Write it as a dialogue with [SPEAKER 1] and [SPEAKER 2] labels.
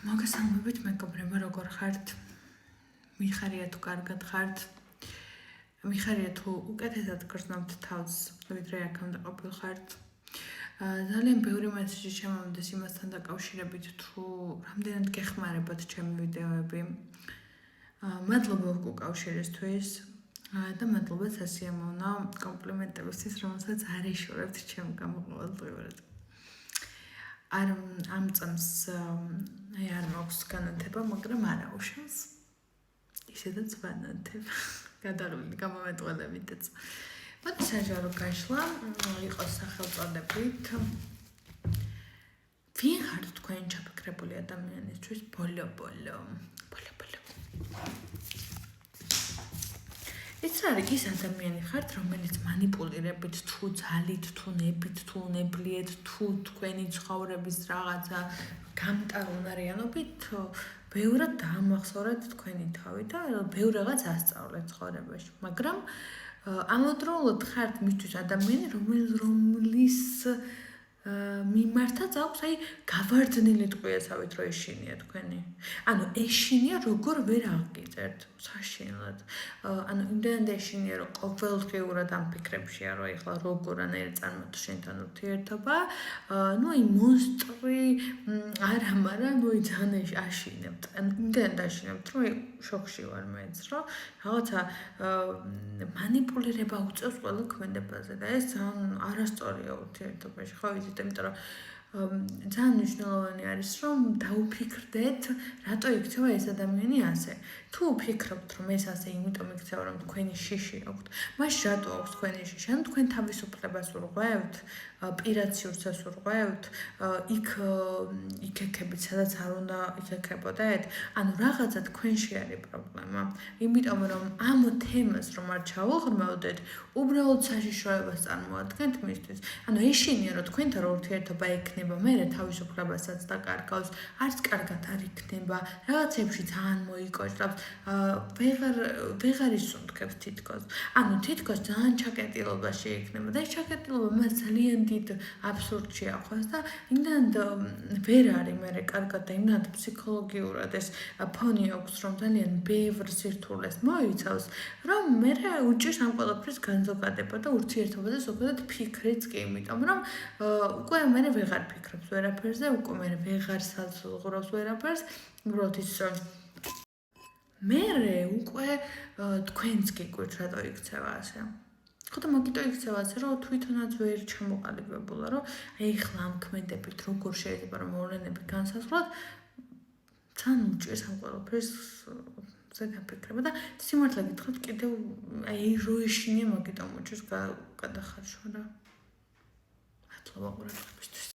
[SPEAKER 1] მოგესალმებით მეგობრებო, როგორ ხართ? მიხარია თუ კარგად ხართ? მიხარია თუ უკეთესად გრძნობთ თავს, ვიდრე აქამდე ყოფილხართ? ძალიან ბევრი მესიჯი შემოვიდეს იმასთან დაკავშირებით, თუ რამდენად გეხმარებათ ჩემი ვიდეოები. მადლობა უკავშირისთვის და მადლობა სასიამოვნო კომპლიმენტებისთვის, რომელსაც არ იშურებთ ჩემ გამოყენებად. ამ წამს არ მაქვს განათება, მაგრამ არა უშავს. ისედაც ვანათებ. გადაღლილი გამომეტყველებითაც. მოდი საჯარო გაშლა, იყოს სახელწოდებით. ვინ ხართ თქვენ ჩაფიქრებული ადამიანისთვის ბოლო-ბოლო? ის არის ის ადამიანი ხართ, რომელიც манипулირებით თუ ძალით, თუ ნებით, თუ უნებლიეთ, თუ თქვენი ცხოვრების რაღაცა გამტარუნარიანობით ბევრად დაამახსოვრეთ თქვენი თავი და ბევრ რაღაც ასწავლეთ ცხოვრებაში. მაგრამ ამავდროულად ხართ მისთვის ადამიანი, რომლის მიმართაც აქვს გავარდნილი ტყვიაცავით რო ეშინია თქვენი. ანუ ეშინია როგორ ვერ აღგიწერთ საშინლად. ანუ იმდენად ეშინია რომ ყოველდღიურად ამ ფიქრებშია რომ ეხლა როგორანაირად წარმოვიდგინოთ შენთან ურთიერთობა. ნუ აი მონსტრი არა, მაგრამ ნუ ძალიან აშინებთ. ანუ იმდენად აშინებთ რომ შოქში ვარ მეც რომ რაღაცა манипулირება უწევს ყველა ქმედებაზე და ეს ძალიან არასწორია ურთიერთობაში. ხო იცით, იმიტომ რომ ძალიან მნიშვნელოვანი არის რომ დაუფიქრდეთ, რატო იქცევა ეს ადამიანი ასე. თუ ვფიქრობთ რომ ეს ასე იმიტომ იქცევა რომ თქვენი შიში აქვთ, მაშ რატო აქვს თქვენი შიში? ანუ თქვენ თავისუფლებას ურღვევთ, პირად სივრცეს ურღვევთ, იქ იქექებით, სადაც არ უნდა იქექებოდეთ? ანუ რაღაცა თქვენში არის პრობლემა. იმიტომ რომ ამ თემას რომ არ ჩავუღრმავდეთ, უბრალოდ საშიშროებას წარმოადგენთ მისთვის. ანუ ეშინია რომ თქვენთან ურთიერთობა ექნება, მერე თავისუფლებასაც დაკარგავს, არც კარგად არ იქნება, რაღაცებში ძალიან მოიკოჭრავს, ვეღარ ისუნთქებს თითქოს. ანუ თითქოს ძალიან ჩაკეტილობაში იქნება და ეს ჩაკეტილობა მას ძალიან დიდ აბსურდში ახვას და იმდანად ვერ არის მერე კარგად და იმდანად ფსიქოლოგიურად ეს ფონი აქვს, რომ ძალიან ბევრ სირთულეს მოიცავს, რომ მერე უჭირს ამ ყველაფრის განზოგადება და ურთიერთობაზე ზოგადად ფიქრიც კი, იმიტომ რომ უკვე მერე ვეღარ ფიქრობს ვერაფერზე, უკვე მერე ვეღარ საზღვრავს ვერაფერს, უბრალოდ ის მერე უკვე თქვენს გიკვირთ რატო იქცევა ასე. ხო და მაგიტო იქცევა ასე, რომ თვითონაც ვერ ჩამოყალიბებულა, რომ ეხლა ამ ქმედებით როგორ შეიძლება რომ მოვლენები განსაზღვროთ, ძალიან უჭირს ამ ყველაფრის ზედაფიქრება და სიმართლე გითხრათ, კიდევ რო ეშინია მაგიტო მოჭირს გადახარშვა რა. მადლობა ყურადღებისთვის.